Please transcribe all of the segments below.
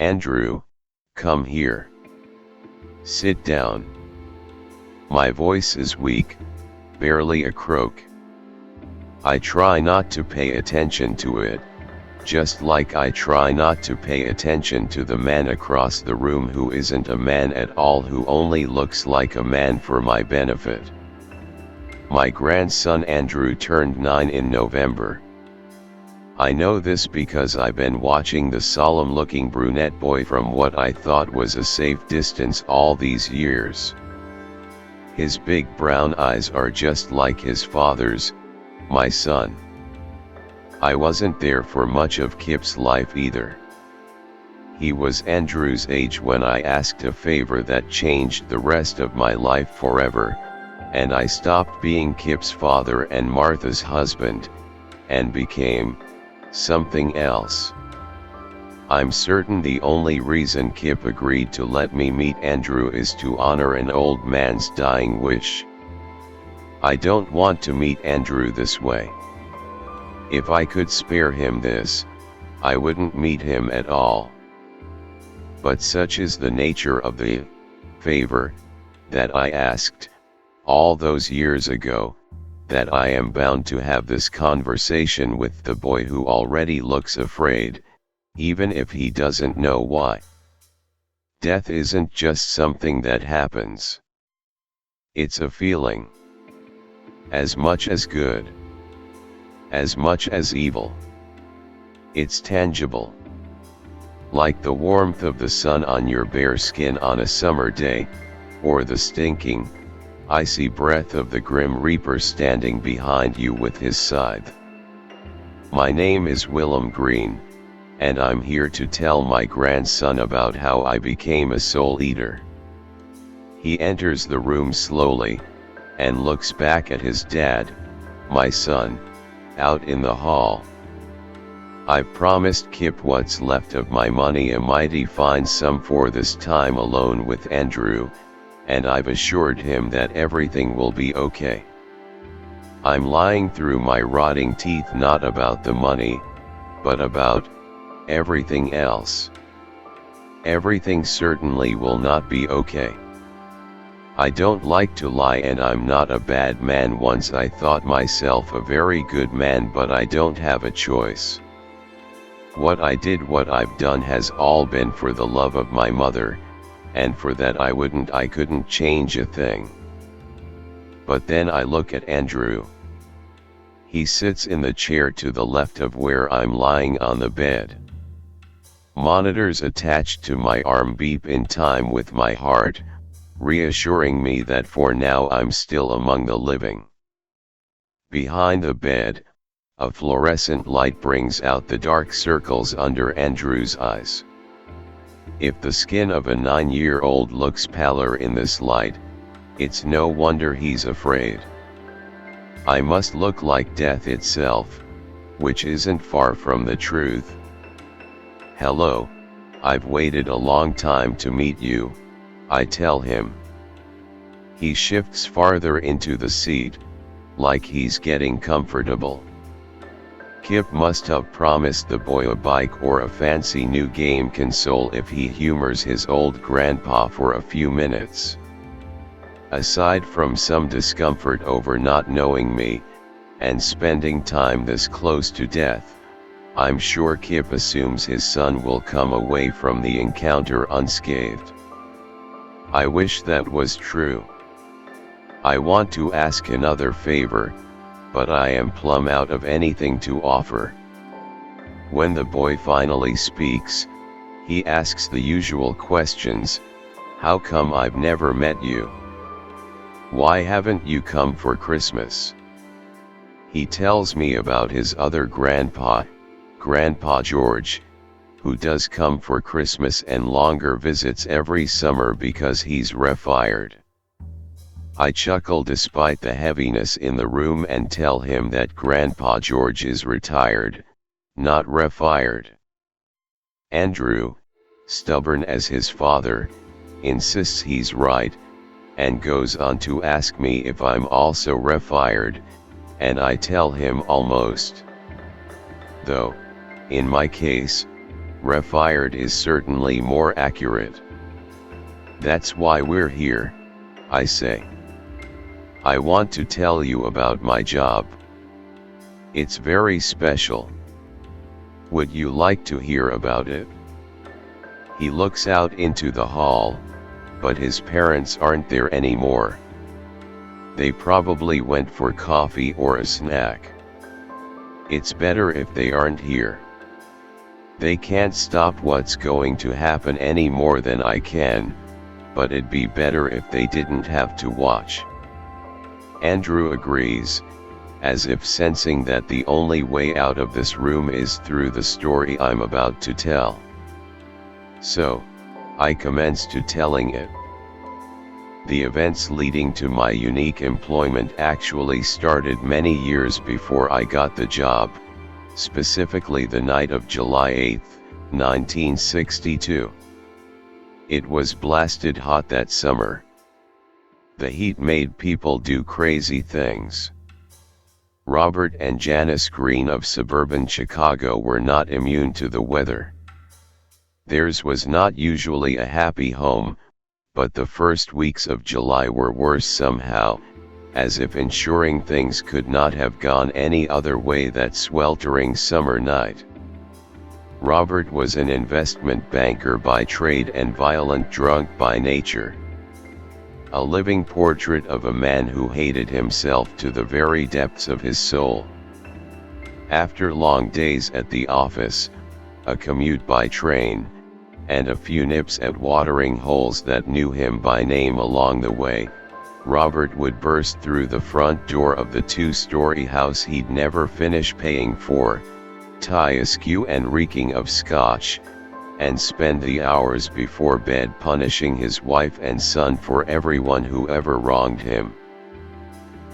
Andrew, come here. Sit down. My voice is weak, barely a croak. I try not to pay attention to it, just like I try not to pay attention to the man across the room who isn't a man at all, who only looks like a man for my benefit. My grandson Andrew turned 9 in November. I know this because I've been watching the solemn-looking brunette boy from what I thought was a safe distance all these years. His big brown eyes are just like his father's, my son. I wasn't there for much of Kip's life either. He was Andrew's age when I asked a favor that changed the rest of my life forever, and I stopped being Kip's father and Martha's husband, and became something else. I'm certain the only reason Kip agreed to let me meet Andrew is to honor an old man's dying wish. I don't want to meet Andrew this way. If I could spare him this, I wouldn't meet him at all. But such is the nature of the favor that I asked all those years ago, that I am bound to have this conversation with the boy who already looks afraid, even if he doesn't know why. Death isn't just something that happens. It's a feeling. As much as good, as much as evil. It's tangible. Like the warmth of the sun on your bare skin on a summer day, or the stinking, icy breath of the grim reaper standing behind you with his scythe. My name is Willem Green, and I'm here to tell my grandson about how I became a soul eater. He enters the room slowly, and looks back at his dad, my son, out in the hall. I've promised Kip what's left of my money, a mighty fine sum, for this time alone with Andrew, and I've assured him that everything will be okay. I'm lying through my rotting teeth, not about the money, but about everything else. Everything certainly will not be okay. I don't like to lie, and I'm not a bad man. Once I thought myself a very good man, but I don't have a choice. What I did, what I've done, has all been for the love of my mother, and for that I couldn't change a thing. But then I look at Andrew. He sits in the chair to the left of where I'm lying on the bed. Monitors attached to my arm beep in time with my heart, reassuring me that for now I'm still among the living. Behind the bed, a fluorescent light brings out the dark circles under Andrew's eyes. If the skin of a 9-year-old looks paler in this light, it's no wonder he's afraid. I must look like death itself, which isn't far from the truth. Hello, I've waited a long time to meet you, I tell him. He shifts farther into the seat, like he's getting comfortable. Kip must have promised the boy a bike or a fancy new game console if he humors his old grandpa for a few minutes. Aside from some discomfort over not knowing me, and spending time this close to death, I'm sure Kip assumes his son will come away from the encounter unscathed. I wish that was true. I want to ask another favor, but I am plumb out of anything to offer. When the boy finally speaks, he asks the usual questions. How come I've never met you? Why haven't you come for Christmas? He tells me about his other grandpa, Grandpa George, who does come for Christmas and longer visits every summer because he's retired. I chuckle despite the heaviness in the room and tell him that Grandpa George is retired, not retired. Andrew, stubborn as his father, insists he's right, and goes on to ask me if I'm also retired, and I tell him almost. Though, in my case, refired is certainly more accurate. That's why we're here, I say. I want to tell you about my job. It's very special. Would you like to hear about it? He looks out into the hall, but his parents aren't there anymore. They probably went for coffee or a snack. It's better if they aren't here. They can't stop what's going to happen any more than I can, but it'd be better if they didn't have to watch. Andrew agrees, as if sensing that the only way out of this room is through the story I'm about to tell. So, I commence to telling it. The events leading to my unique employment actually started many years before I got the job, specifically the night of July 8, 1962. It was blasted hot that summer. The heat made people do crazy things. Robert and Janice Green of suburban Chicago were not immune to the weather. Theirs was not usually a happy home, but the first weeks of July were worse somehow, as if ensuring things could not have gone any other way that sweltering summer night. Robert was an investment banker by trade and violent drunk by nature. A living portrait of a man who hated himself to the very depths of his soul. After long days at the office, a commute by train, and a few nips at watering holes that knew him by name along the way, Robert would burst through the front door of the two-story house he'd never finish paying for, tie askew and reeking of scotch, and spend the hours before bed punishing his wife and son for everyone who ever wronged him.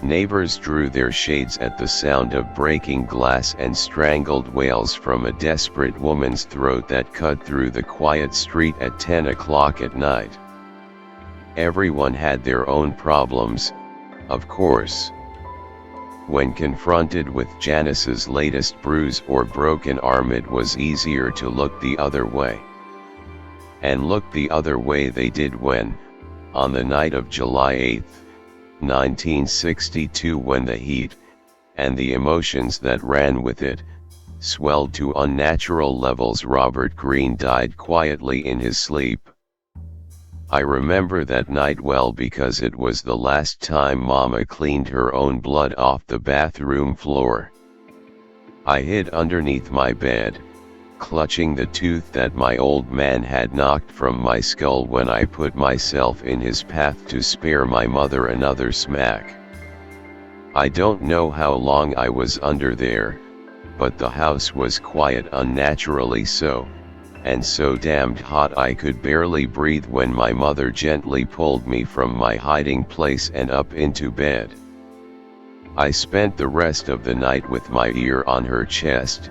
Neighbors drew their shades at the sound of breaking glass and strangled wails from a desperate woman's throat that cut through the quiet street at 10 o'clock at night. Everyone had their own problems, of course. When confronted with Janice's latest bruise or broken arm, it was easier to look the other way. And look the other way they did when, on the night of July 8, 1962, when the heat, and the emotions that ran with it, swelled to unnatural levels, Robert Green died quietly in his sleep. I remember that night well because it was the last time Mama cleaned her own blood off the bathroom floor. I hid underneath my bed, clutching the tooth that my old man had knocked from my skull when I put myself in his path to spare my mother another smack. I don't know how long I was under there, but the house was quiet, unnaturally so, and so damned hot I could barely breathe when my mother gently pulled me from my hiding place and up into bed. I spent the rest of the night with my ear on her chest,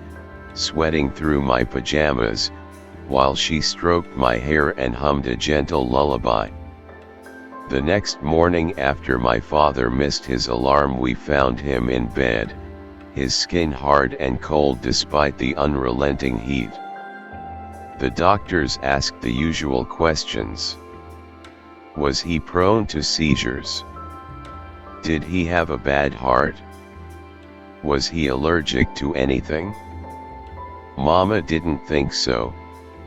sweating through my pajamas, while she stroked my hair and hummed a gentle lullaby. The next morning after my father missed his alarm, we found him in bed, his skin hard and cold despite the unrelenting heat. The doctors asked the usual questions. Was he prone to seizures? Did he have a bad heart? Was he allergic to anything? Mama didn't think so,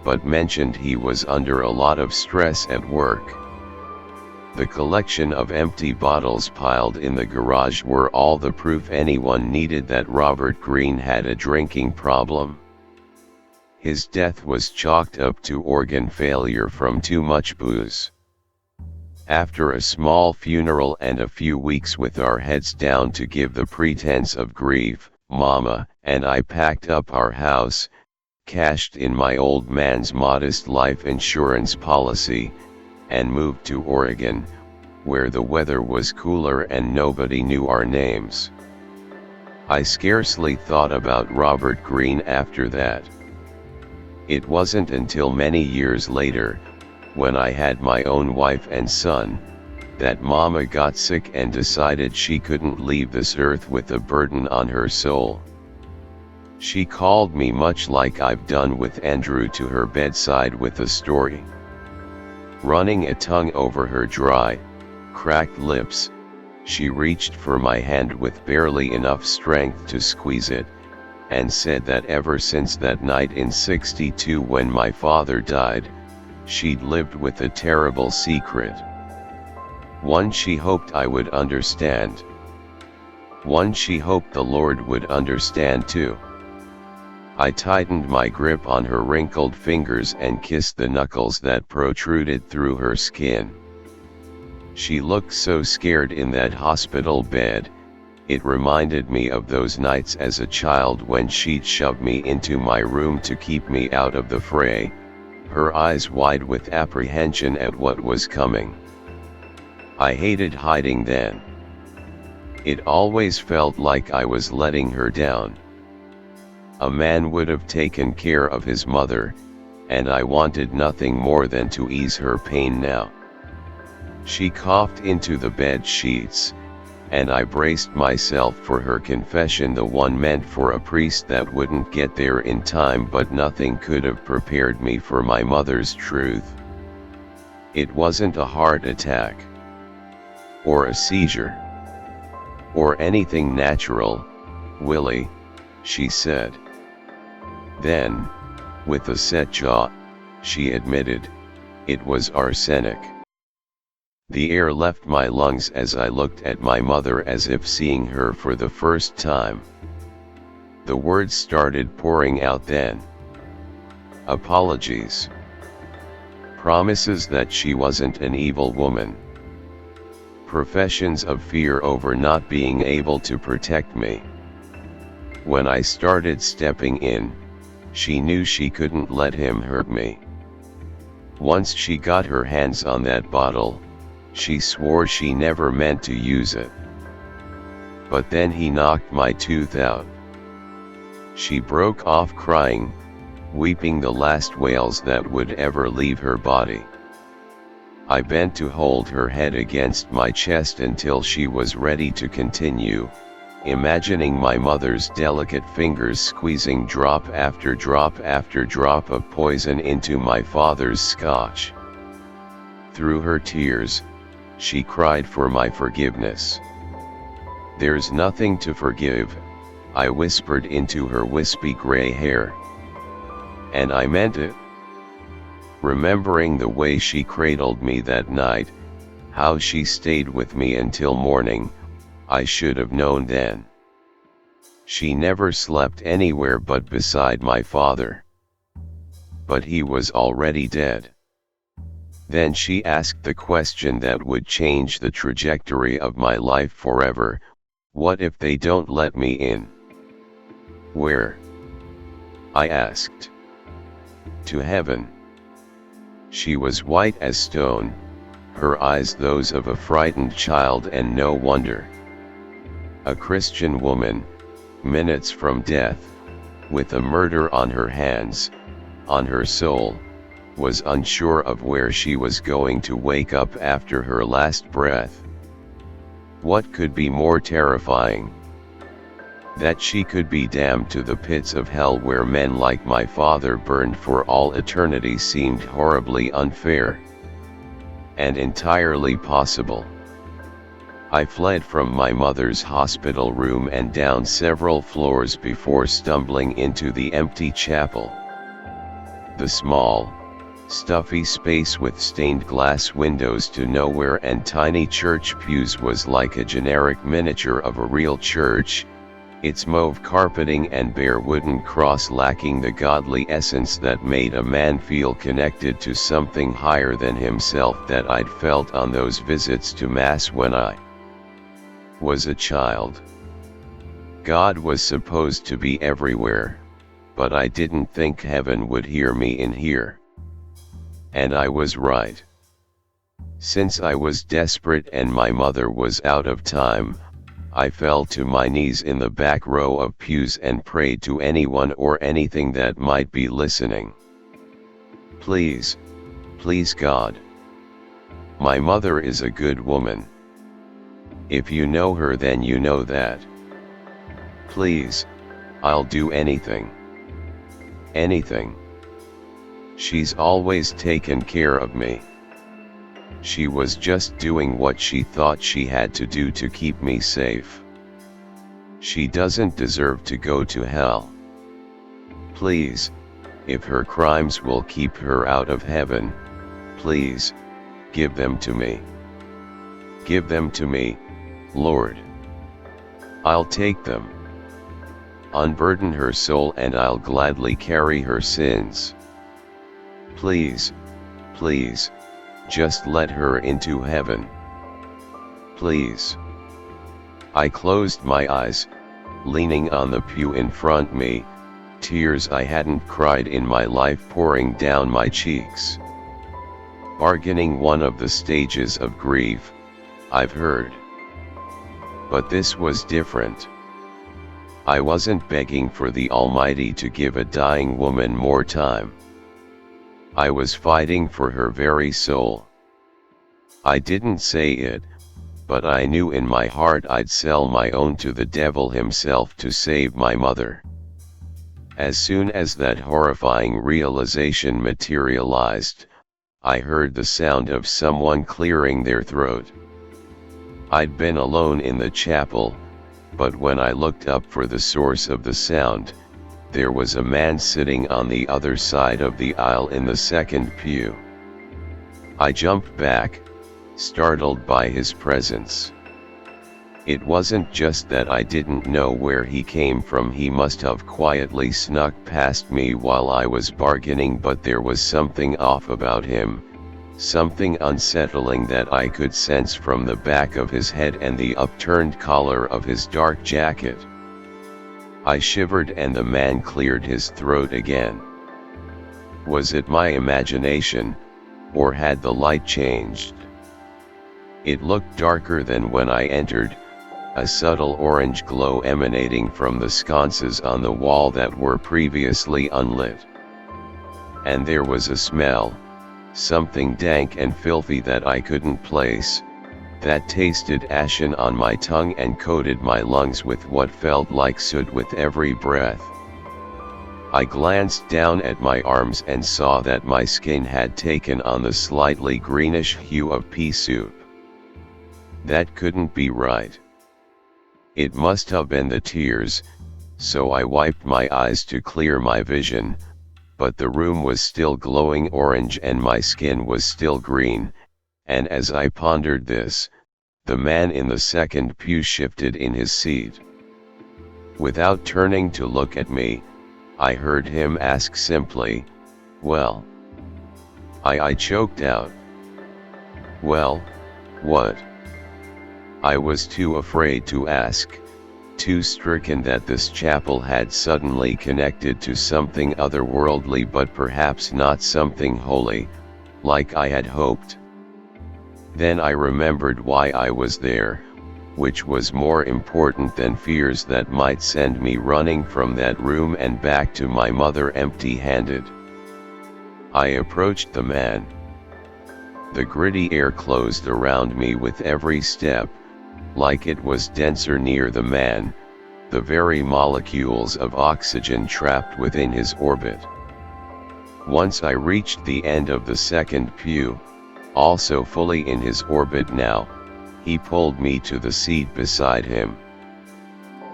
but mentioned he was under a lot of stress at work. The collection of empty bottles piled in the garage were all the proof anyone needed that Robert Green had a drinking problem. His death was chalked up to organ failure from too much booze. After a small funeral and a few weeks with our heads down to give the pretense of grief, Mama and I packed up our house, cashed in my old man's modest life insurance policy, and moved to Oregon, where the weather was cooler and nobody knew our names. I scarcely thought about Robert Green after that. It wasn't until many years later, when I had my own wife and son, that Mama got sick and decided she couldn't leave this earth with a burden on her soul. She called me much like I've done with Andrew to her bedside with a story. Running a tongue over her dry, cracked lips, she reached for my hand with barely enough strength to squeeze it, and said that ever since that night in '62 when my father died, she'd lived with a terrible secret. One she hoped I would understand. One she hoped the Lord would understand too. I tightened my grip on her wrinkled fingers and kissed the knuckles that protruded through her skin. She looked so scared in that hospital bed, it reminded me of those nights as a child when she'd shove me into my room to keep me out of the fray, her eyes wide with apprehension at what was coming. I hated hiding then. It always felt like I was letting her down. A man would have taken care of his mother, and I wanted nothing more than to ease her pain now. She coughed into the bed sheets, and I braced myself for her confession, the one meant for a priest that wouldn't get there in time, but nothing could have prepared me for my mother's truth. It wasn't a heart attack, or a seizure, or anything natural, Willie, she said. Then, with a set jaw, she admitted, it was arsenic. The air left my lungs as I looked at my mother as if seeing her for the first time. The words started pouring out then. Apologies. Promises that she wasn't an evil woman. Professions of fear over not being able to protect me. When I started stepping in, she knew she couldn't let him hurt me. Once she got her hands on that bottle, she swore she never meant to use it. But then he knocked my tooth out. She broke off crying, weeping the last wails that would ever leave her body. I bent to hold her head against my chest until she was ready to continue, imagining my mother's delicate fingers squeezing drop after drop after drop of poison into my father's scotch. Through her tears, she cried for my forgiveness. There's nothing to forgive, I whispered into her wispy gray hair. And I meant it. Remembering the way she cradled me that night, how she stayed with me until morning, I should have known then. She never slept anywhere but beside my father. But he was already dead. Then she asked the question that would change the trajectory of my life forever: what if they don't let me in? Where? I asked. To heaven. She was white as stone, her eyes those of a frightened child, and no wonder. A Christian woman, minutes from death, with a murder on her hands, on her soul, was unsure of where she was going to wake up after her last breath. What could be more terrifying? That she could be damned to the pits of hell where men like my father burned for all eternity seemed horribly unfair. And entirely possible. I fled from my mother's hospital room and down several floors before stumbling into the empty chapel. The small, stuffy space with stained glass windows to nowhere and tiny church pews was like a generic miniature of a real church, its mauve carpeting and bare wooden cross lacking the godly essence that made a man feel connected to something higher than himself that I'd felt on those visits to Mass when I was a child. God was supposed to be everywhere, but I didn't think heaven would hear me in here. And I was right. Since I was desperate and my mother was out of time, I fell to my knees in the back row of pews and prayed to anyone or anything that might be listening. Please, please God. My mother is a good woman. If you know her then you know that. Please, I'll do anything. Anything. She's always taken care of me. She was just doing what she thought she had to do to keep me safe. She doesn't deserve to go to hell. Please, if her crimes will keep her out of heaven, please, give them to me. Give them to me, Lord. I'll take them. Unburden her soul and I'll gladly carry her sins. Please, please, just let her into heaven. Please. I closed my eyes, leaning on the pew in front me, tears I hadn't cried in my life pouring down my cheeks. Bargaining, one of the stages of grief, I've heard. But this was different. I wasn't begging for the Almighty to give a dying woman more time. I was fighting for her very soul. I didn't say it, but I knew in my heart I'd sell my own to the devil himself to save my mother. As soon as that horrifying realization materialized, I heard the sound of someone clearing their throat. I'd been alone in the chapel, but when I looked up for the source of the sound, there was a man sitting on the other side of the aisle in the second pew. I jumped back, startled by his presence. It wasn't just that I didn't know where he came from, he must have quietly snuck past me while I was bargaining, but there was something off about him, something unsettling that I could sense from the back of his head and the upturned collar of his dark jacket. I shivered and the man cleared his throat again. Was it my imagination, or had the light changed? It looked darker than when I entered, a subtle orange glow emanating from the sconces on the wall that were previously unlit. And there was a smell, something dank and filthy that I couldn't place, that tasted ashen on my tongue and coated my lungs with what felt like soot with every breath. I glanced down at my arms and saw that my skin had taken on the slightly greenish hue of pea soup. That couldn't be right. It must have been the tears, so I wiped my eyes to clear my vision, but the room was still glowing orange and my skin was still green, and as I pondered this, the man in the second pew shifted in his seat. Without turning to look at me, I heard him ask simply, "Well?" I choked out. "Well, what?" I was too afraid to ask, too stricken that this chapel had suddenly connected to something otherworldly but perhaps not something holy, like I had hoped. Then I remembered why I was there, which was more important than fears that might send me running from that room and back to my mother empty-handed. I approached the man. The gritty air closed around me with every step, like it was denser near the man, the very molecules of oxygen trapped within his orbit. Once I reached the end of the second pew, also fully in his orbit now, he pulled me to the seat beside him.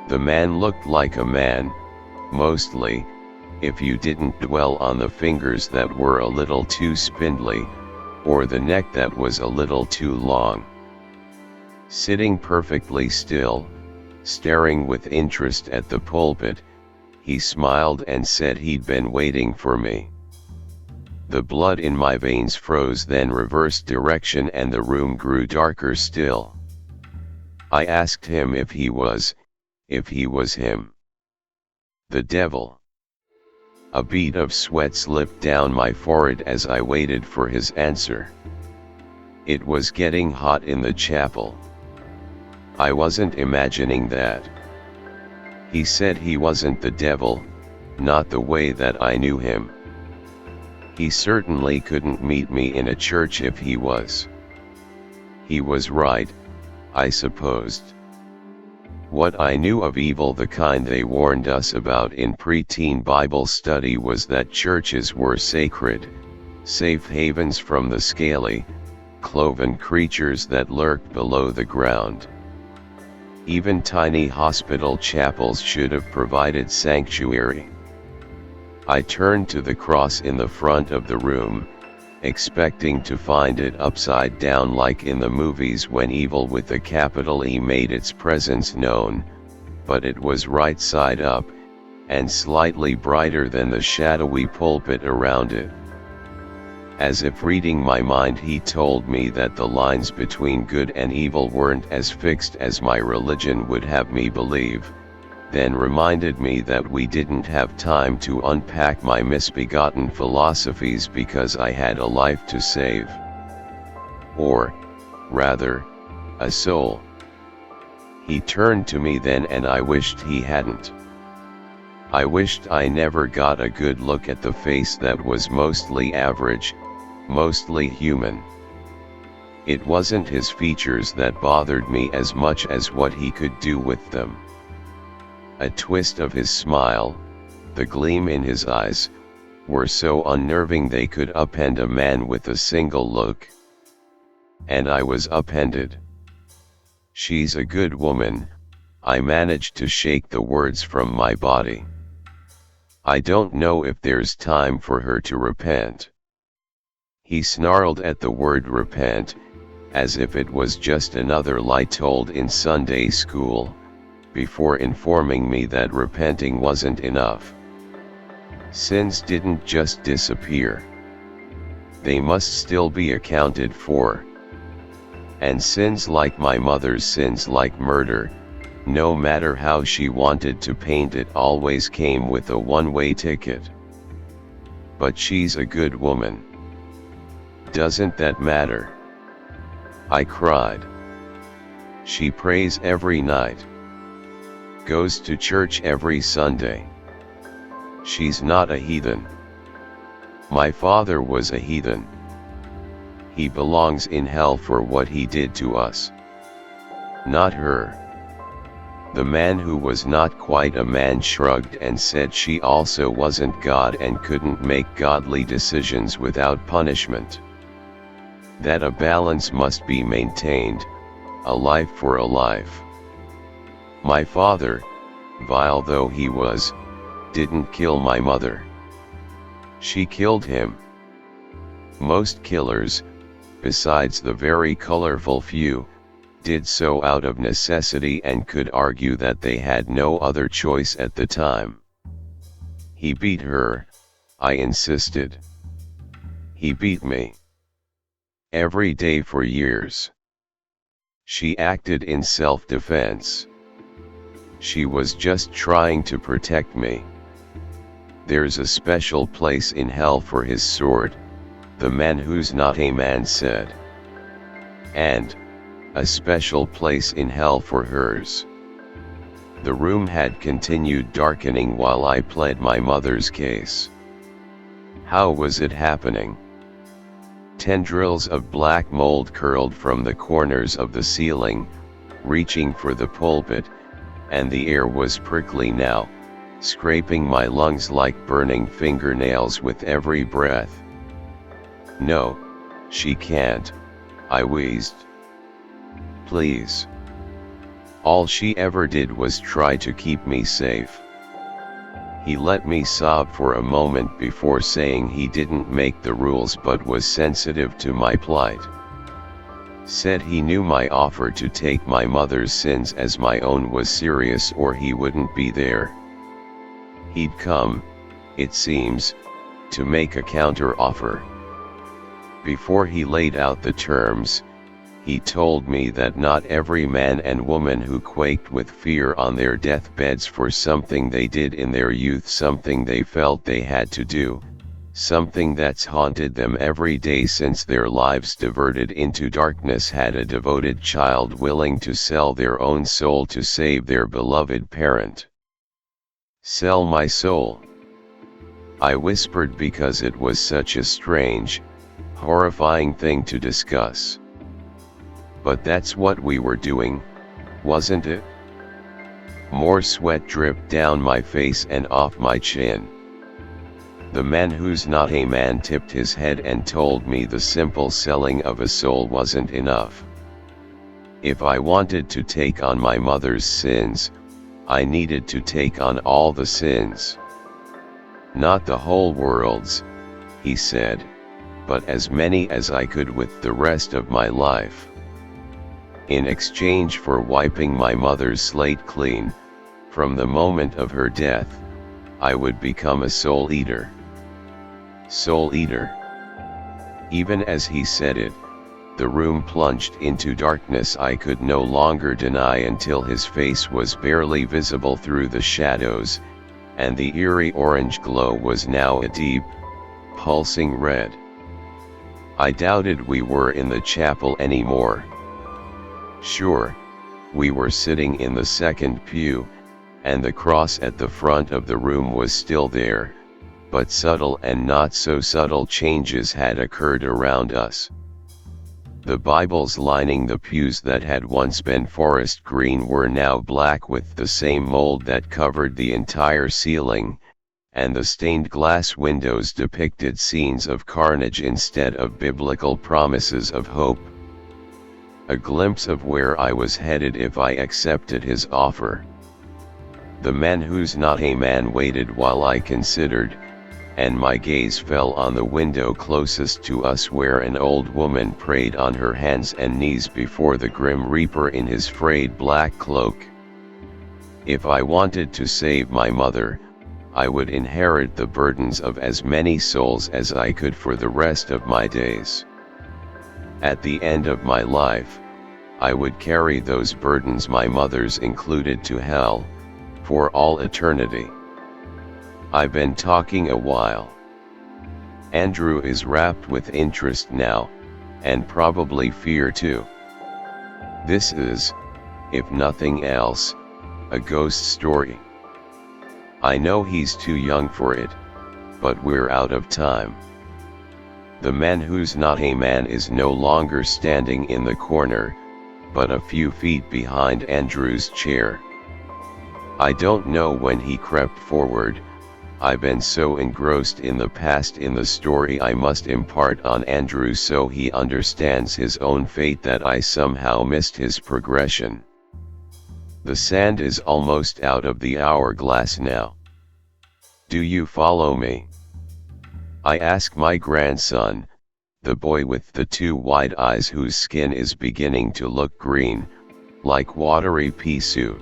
The man looked like a man, mostly, if you didn't dwell on the fingers that were a little too spindly, or the neck that was a little too long. Sitting perfectly still, staring with interest at the pulpit, he smiled and said he'd been waiting for me. The blood in my veins froze, then reversed direction and the room grew darker still. I asked him if he was him. The devil. A bead of sweat slipped down my forehead as I waited for his answer. It was getting hot in the chapel. I wasn't imagining that. He said he wasn't the devil, not the way that I knew him. He certainly couldn't meet me in a church if he was. He was right, I supposed. What I knew of evil, the kind they warned us about in preteen Bible study, was that churches were sacred, safe havens from the scaly, cloven creatures that lurked below the ground. Even tiny hospital chapels should have provided sanctuary. I turned to the cross in the front of the room, expecting to find it upside down like in the movies when evil with a capital E made its presence known, but it was right side up, and slightly brighter than the shadowy pulpit around it. As if reading my mind, he told me that the lines between good and evil weren't as fixed as my religion would have me believe, then reminded me that we didn't have time to unpack my misbegotten philosophies because I had a life to save. Or, rather, a soul. He turned to me then, and I wished he hadn't. I wished I never got a good look at the face that was mostly average, mostly human. It wasn't his features that bothered me as much as what he could do with them. A twist of his smile, the gleam in his eyes, were so unnerving they could upend a man with a single look. And I was upended. "She's a good woman," I managed to shake the words from my body. "I don't know if there's time for her to repent." He snarled at the word repent, as if it was just another lie told in Sunday school, before informing me that repenting wasn't enough. Sins didn't just disappear. They must still be accounted for. And sins like my mother's sins, like murder, no matter how she wanted to paint it, always came with a one-way ticket. But she's a good woman. Doesn't that matter? I cried. She prays every night. Goes to church every Sunday. She's not a heathen. My father was a heathen. He belongs in hell for what he did to us. Not her. The man who was not quite a man shrugged and said she also wasn't God and couldn't make godly decisions without punishment. That a balance must be maintained, a life for a life. My father, vile though he was, didn't kill my mother. She killed him. Most killers, besides the very colorful few, did so out of necessity and could argue that they had no other choice at the time. He beat her, I insisted. He beat me. Every day for years. She acted in self-defense. She was just trying to protect me. There's a special place in hell for his sword, the man who's not a man said. And a special place in hell for hers. The room had continued darkening while I pled my mother's case. How was it happening? Tendrils of black mold curled from the corners of the ceiling, reaching for the pulpit, and the air was prickly now, scraping my lungs like burning fingernails with every breath. "No, she can't," I wheezed. "Please." All she ever did was try to keep me safe. He let me sob for a moment before saying he didn't make the rules but was sensitive to my plight. Said he knew my offer to take my mother's sins as my own was serious or he wouldn't be there. He'd come, it seems, to make a counter-offer. Before he laid out the terms, he told me that not every man and woman who quaked with fear on their deathbeds for something they did in their youth, something they felt they had to do, something that's haunted them every day since their lives diverted into darkness, had a devoted child willing to sell their own soul to save their beloved parent. "Sell my soul," I whispered, because it was such a strange, horrifying thing to discuss. But that's what we were doing, wasn't it? More sweat dripped down my face and off my chin. The man who's not a man tipped his head and told me the simple selling of a soul wasn't enough. If I wanted to take on my mother's sins, I needed to take on all the sins. Not the whole world's, he said, but as many as I could with the rest of my life. In exchange for wiping my mother's slate clean, from the moment of her death, I would become a soul eater. Soul eater. Even as he said it, the room plunged into darkness I could no longer deny until his face was barely visible through the shadows, and the eerie orange glow was now a deep, pulsing red. I doubted we were in the chapel anymore. Sure, we were sitting in the second pew, and the cross at the front of the room was still there, but subtle and not so subtle changes had occurred around us. The Bibles lining the pews that had once been forest green were now black with the same mold that covered the entire ceiling, and the stained glass windows depicted scenes of carnage instead of biblical promises of hope. A glimpse of where I was headed if I accepted his offer. The man who's not a man waited while I considered, and my gaze fell on the window closest to us where an old woman prayed on her hands and knees before the grim reaper in his frayed black cloak. If I wanted to save my mother, I would inherit the burdens of as many souls as I could for the rest of my days. At the end of my life, I would carry those burdens, my mother's included, to hell, for all eternity. I've been talking a while. Andrew is rapt with interest now, and probably fear too. This is, if nothing else, a ghost story. I know he's too young for it, but we're out of time. The man who's not a man is no longer standing in the corner, but a few feet behind Andrew's chair. I don't know when he crept forward. I've been so engrossed in the past in the story I must impart on Andrew so he understands his own fate that I somehow missed his progression. The sand is almost out of the hourglass now. Do you follow me? I ask my grandson, the boy with the two wide eyes whose skin is beginning to look green, like watery pea soup.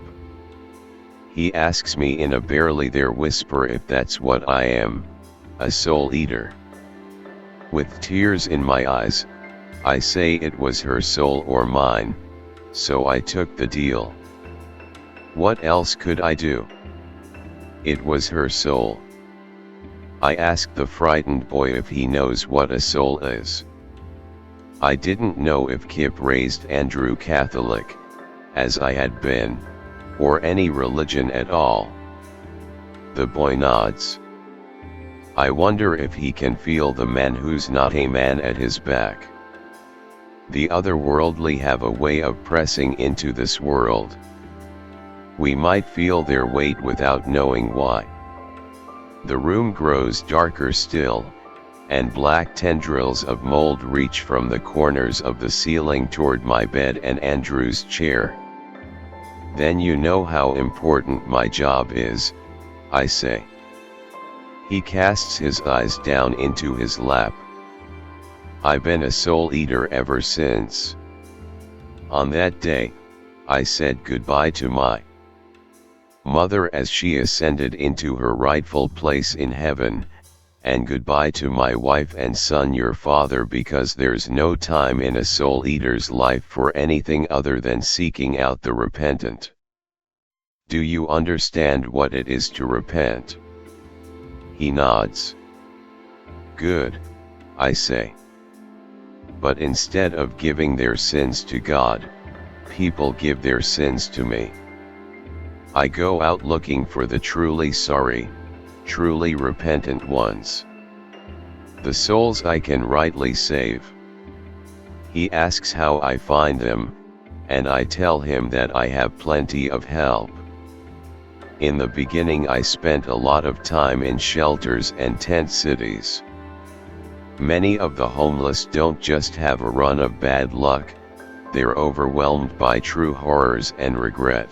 He asks me in a barely there whisper if that's what I am, a soul eater. With tears in my eyes, I say it was her soul or mine, so I took the deal. What else could I do? It was her soul. I asked the frightened boy if he knows what a soul is. I didn't know if Kip raised Andrew Catholic, as I had been, or any religion at all. The boy nods. I wonder if he can feel the man who's not a man at his back. The otherworldly have a way of pressing into this world. We might feel their weight without knowing why. The room grows darker still, and black tendrils of mold reach from the corners of the ceiling toward my bed and Andrew's chair. Then you know how important my job is, I say. He casts his eyes down into his lap. I've been a soul eater ever since. On that day, I said goodbye to my mother as she ascended into her rightful place in heaven, and goodbye to my wife and son your father, because there's no time in a soul eater's life for anything other than seeking out the repentant. Do you understand what it is to repent? He nods. Good, I say. But instead of giving their sins to God, people give their sins to me. I go out looking for the truly sorry, truly repentant ones. The souls I can rightly save. He asks how I find them, and I tell him that I have plenty of help. In the beginning I spent a lot of time in shelters and tent cities. Many of the homeless don't just have a run of bad luck, they're overwhelmed by true horrors and regret.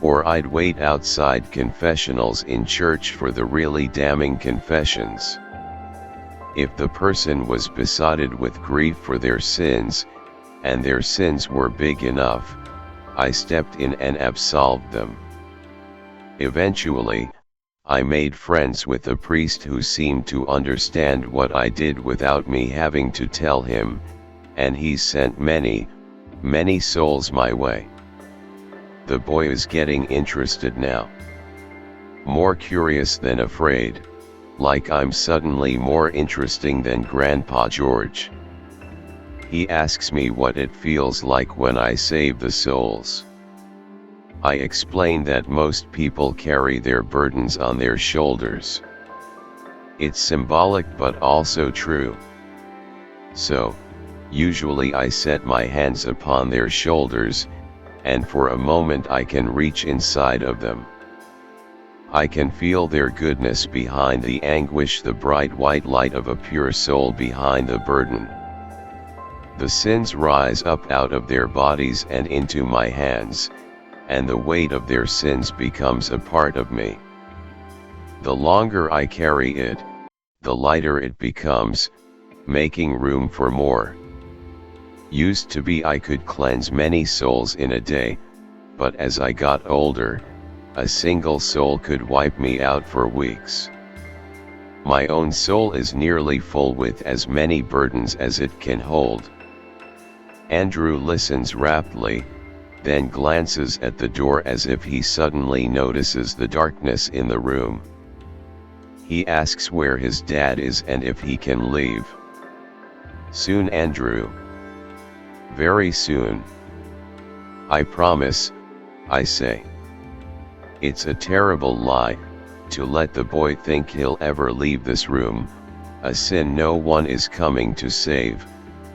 Or I'd wait outside confessionals in church for the really damning confessions. If the person was besotted with grief for their sins, and their sins were big enough, I stepped in and absolved them. Eventually, I made friends with a priest who seemed to understand what I did without me having to tell him, and he sent many, many souls my way. The boy is getting interested now. More curious than afraid, like I'm suddenly more interesting than Grandpa George. He asks me what it feels like when I save the souls. I explain that most people carry their burdens on their shoulders. It's symbolic but also true. So, usually I set my hands upon their shoulders, and for a moment I can reach inside of them. I can feel their goodness behind the anguish, the bright white light of a pure soul behind the burden. The sins rise up out of their bodies and into my hands, and the weight of their sins becomes a part of me. The longer I carry it, the lighter it becomes, making room for more. Used to be I could cleanse many souls in a day, but as I got older, a single soul could wipe me out for weeks. My own soul is nearly full with as many burdens as it can hold. Andrew listens raptly, then glances at the door as if he suddenly notices the darkness in the room. He asks where his dad is and if he can leave. Soon, Andrew. Very soon. I promise, I say. It's a terrible lie, to let the boy think he'll ever leave this room, a sin no one is coming to save,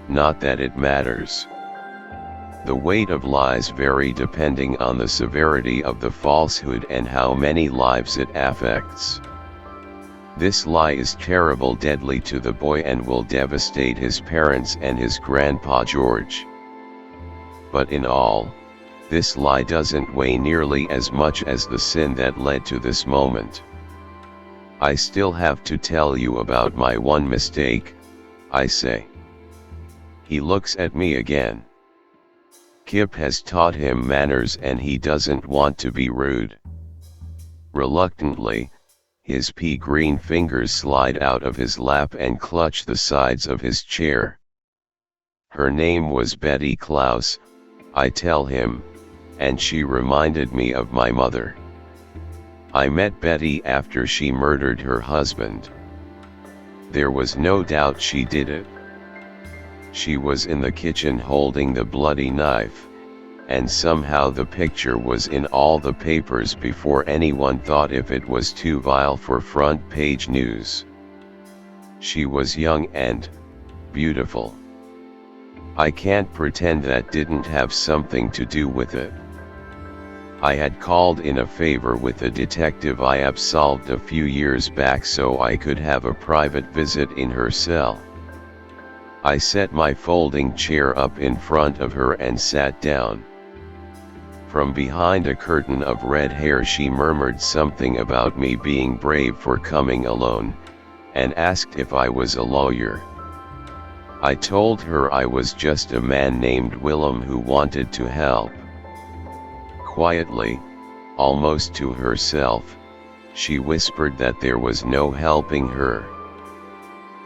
not that it matters. The weight of lies vary depending on the severity of the falsehood and how many lives it affects. This lie is terrible, deadly to the boy, and will devastate his parents and his Grandpa George. But in all, this lie doesn't weigh nearly as much as the sin that led to this moment. I still have to tell you about my one mistake, I say. He looks at me again. Kip has taught him manners and he doesn't want to be rude. Reluctantly, his pea-green fingers slide out of his lap and clutch the sides of his chair. Her name was Betty Klaus, I tell him, and she reminded me of my mother. I met Betty after she murdered her husband. There was no doubt she did it. She was in the kitchen holding the bloody knife, and somehow the picture was in all the papers before anyone thought if it was too vile for front page news. She was young and beautiful. I can't pretend that didn't have something to do with it. I had called in a favor with a detective I absolved a few years back so I could have a private visit in her cell. I set my folding chair up in front of her and sat down. From behind a curtain of red hair she murmured something about me being brave for coming alone, and asked if I was a lawyer. I told her I was just a man named Willem who wanted to help. Quietly, almost to herself, she whispered that there was no helping her.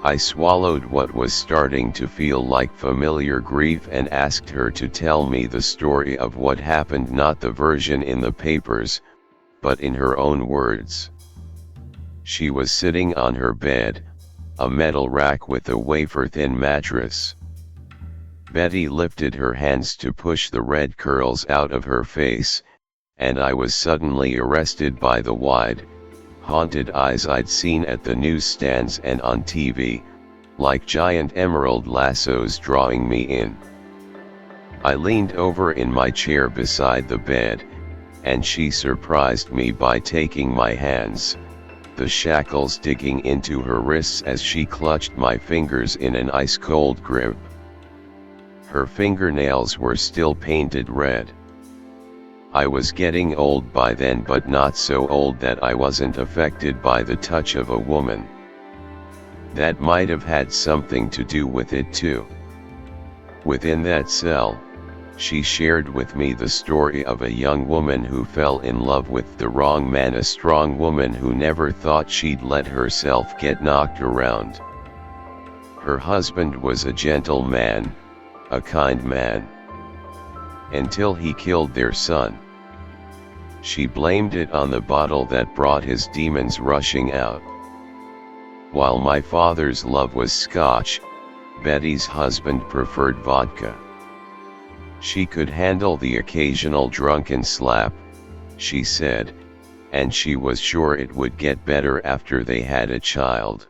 I swallowed what was starting to feel like familiar grief and asked her to tell me the story of what happened, not the version in the papers, but in her own words. She was sitting on her bed, a metal rack with a wafer-thin mattress. Betty lifted her hands to push the red curls out of her face, and I was suddenly arrested by the wide, haunted eyes I'd seen at the newsstands and on TV, like giant emerald lassos drawing me in. I leaned over in my chair beside the bed, and she surprised me by taking my hands, the shackles digging into her wrists as she clutched my fingers in an ice-cold grip. Her fingernails were still painted red. I was getting old by then, but not so old that I wasn't affected by the touch of a woman. That might have had something to do with it too. Within that cell, she shared with me the story of a young woman who fell in love with the wrong man, a strong woman who never thought she'd let herself get knocked around. Her husband was a gentle man, a kind man. Until he killed their son. She blamed it on the bottle that brought his demons rushing out. While my father's love was Scotch, Betty's husband preferred vodka. She could handle the occasional drunken slap, she said, and she was sure it would get better after they had a child.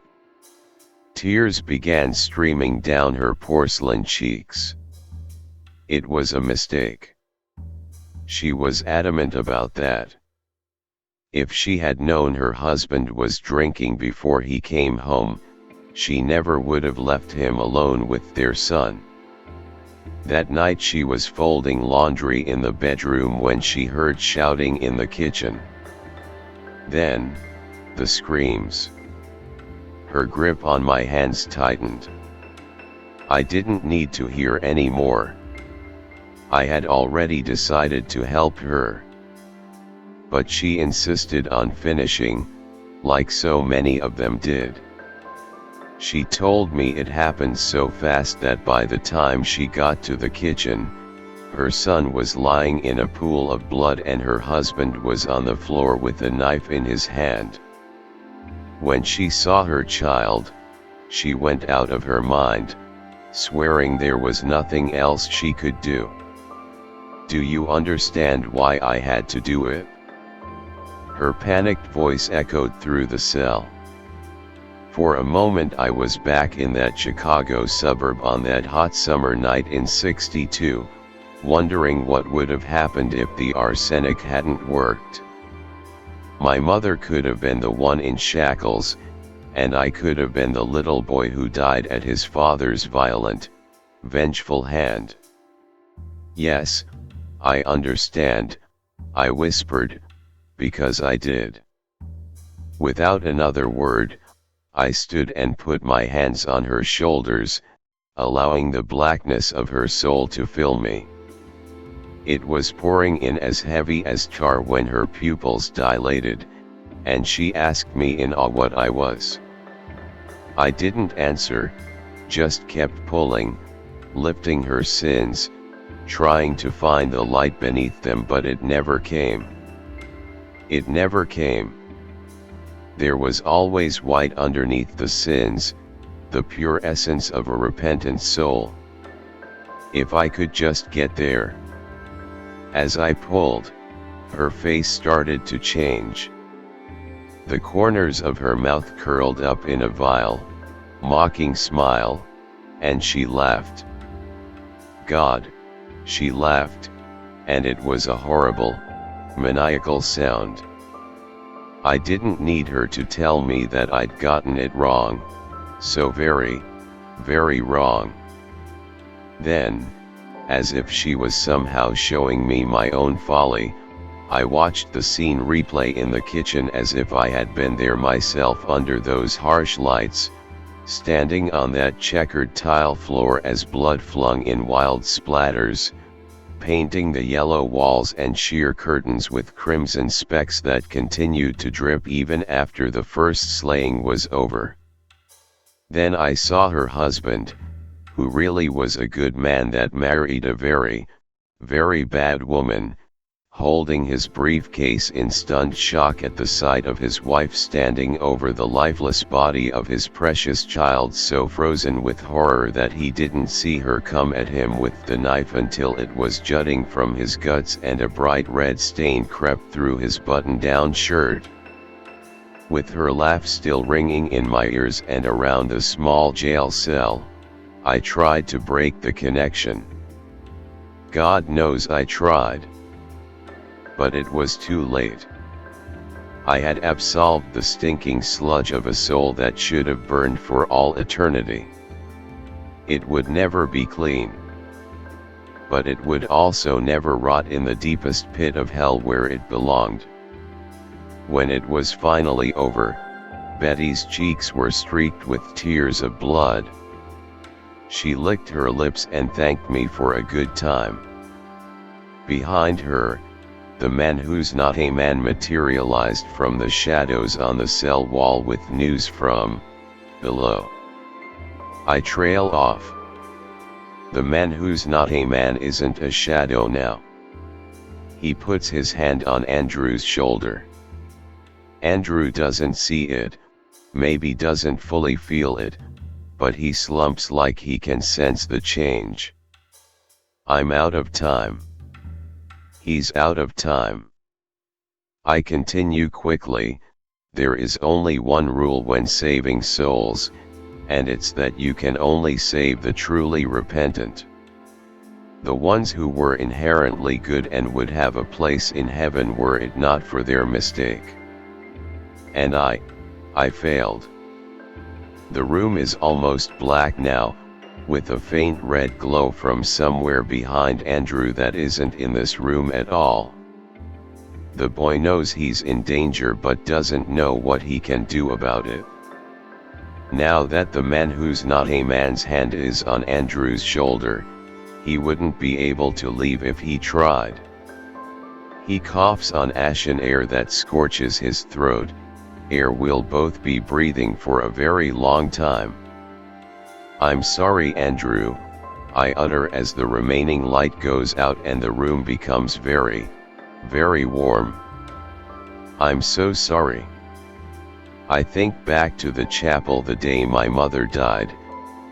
Tears began streaming down her porcelain cheeks. It was a mistake. She was adamant about that. If she had known her husband was drinking before he came home, she never would have left him alone with their son. That night she was folding laundry in the bedroom when she heard shouting in the kitchen. Then, the screams. Her grip on my hands tightened. I didn't need to hear any more. I had already decided to help her. But she insisted on finishing, like so many of them did. She told me it happened so fast that by the time she got to the kitchen, her son was lying in a pool of blood and her husband was on the floor with a knife in his hand. When she saw her child, she went out of her mind, swearing there was nothing else she could do. Do you understand why I had to do it? Her panicked voice echoed through the cell. For a moment I was back in that Chicago suburb on that hot summer night in '62, wondering what would have happened if the arsenic hadn't worked. My mother could have been the one in shackles, and I could have been the little boy who died at his father's violent, vengeful hand. Yes, I understand, I whispered, because I did. Without another word, I stood and put my hands on her shoulders, allowing the blackness of her soul to fill me. It was pouring in as heavy as tar when her pupils dilated, and she asked me in awe what I was. I didn't answer, just kept pulling, lifting her sins, trying to find the light beneath them, but it never came. It never came. There was always white underneath the sins, the pure essence of a repentant soul. If I could just get there. As I pulled, her face started to change. The corners of her mouth curled up in a vile, mocking smile, and she laughed. God, she laughed, and it was a horrible, maniacal sound. I didn't need her to tell me that I'd gotten it wrong, so very, very wrong. Then, as if she was somehow showing me my own folly, I watched the scene replay in the kitchen as if I had been there myself under those harsh lights, standing on that checkered tile floor as blood flung in wild splatters, painting the yellow walls and sheer curtains with crimson specks that continued to drip even after the first slaying was over. Then I saw her husband, who really was a good man that married a very, very bad woman, holding his briefcase in stunned shock at the sight of his wife standing over the lifeless body of his precious child, so frozen with horror that he didn't see her come at him with the knife until it was jutting from his guts and a bright red stain crept through his button-down shirt. With her laugh still ringing in my ears and around the small jail cell, I tried to break the connection. God knows I tried. but it was too late. I had absolved the stinking sludge of a soul that should have burned for all eternity. It would never be clean. But it would also never rot in the deepest pit of hell where it belonged. When it was finally over, Betty's cheeks were streaked with tears of blood. She licked her lips and thanked me for a good time. Behind her, the man who's not a man materialized from the shadows on the cell wall with news from below. I trail off. The man who's not a man isn't a shadow now. He puts his hand on Andrew's shoulder. Andrew doesn't see it, maybe doesn't fully feel it, but he slumps like he can sense the change. I'm out of time. He's out of time. I continue quickly. There is only one rule when saving souls, and it's that you can only save the truly repentant. The ones who were inherently good and would have a place in heaven were it not for their mistake. And I failed. The room is almost black now, with a faint red glow from somewhere behind Andrew that isn't in this room at all. The boy knows he's in danger but doesn't know what he can do about it. Now that the man who's not a man's hand is on Andrew's shoulder, he wouldn't be able to leave if he tried. He coughs on ashen air that scorches his throat, air we'll both be breathing for a very long time. I'm sorry, Andrew, I utter as the remaining light goes out and the room becomes very, very warm. I'm so sorry. I think back to the chapel the day my mother died,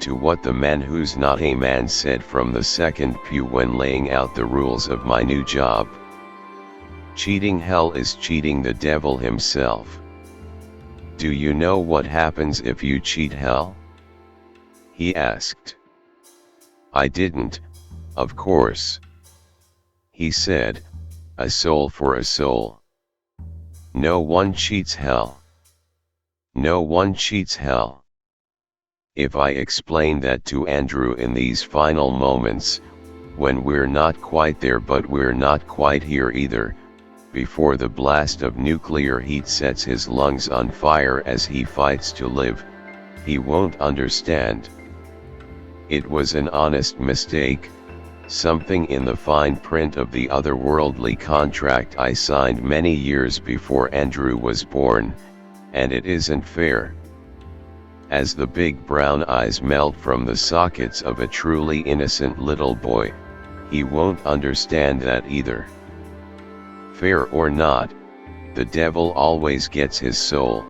to what the man who's not a man said from the second pew when laying out the rules of my new job. Cheating hell is cheating the devil himself. Do you know what happens if you cheat hell? He asked. I didn't, of course. He said, a soul for a soul. No one cheats hell. No one cheats hell. If I explain that to Andrew in these final moments, when we're not quite there but we're not quite here either, before the blast of nuclear heat sets his lungs on fire as he fights to live, he won't understand. It was an honest mistake, something in the fine print of the otherworldly contract I signed many years before Andrew was born, and it isn't fair. As the big brown eyes melt from the sockets of a truly innocent little boy, he won't understand that either. Fair or not, the devil always gets his soul.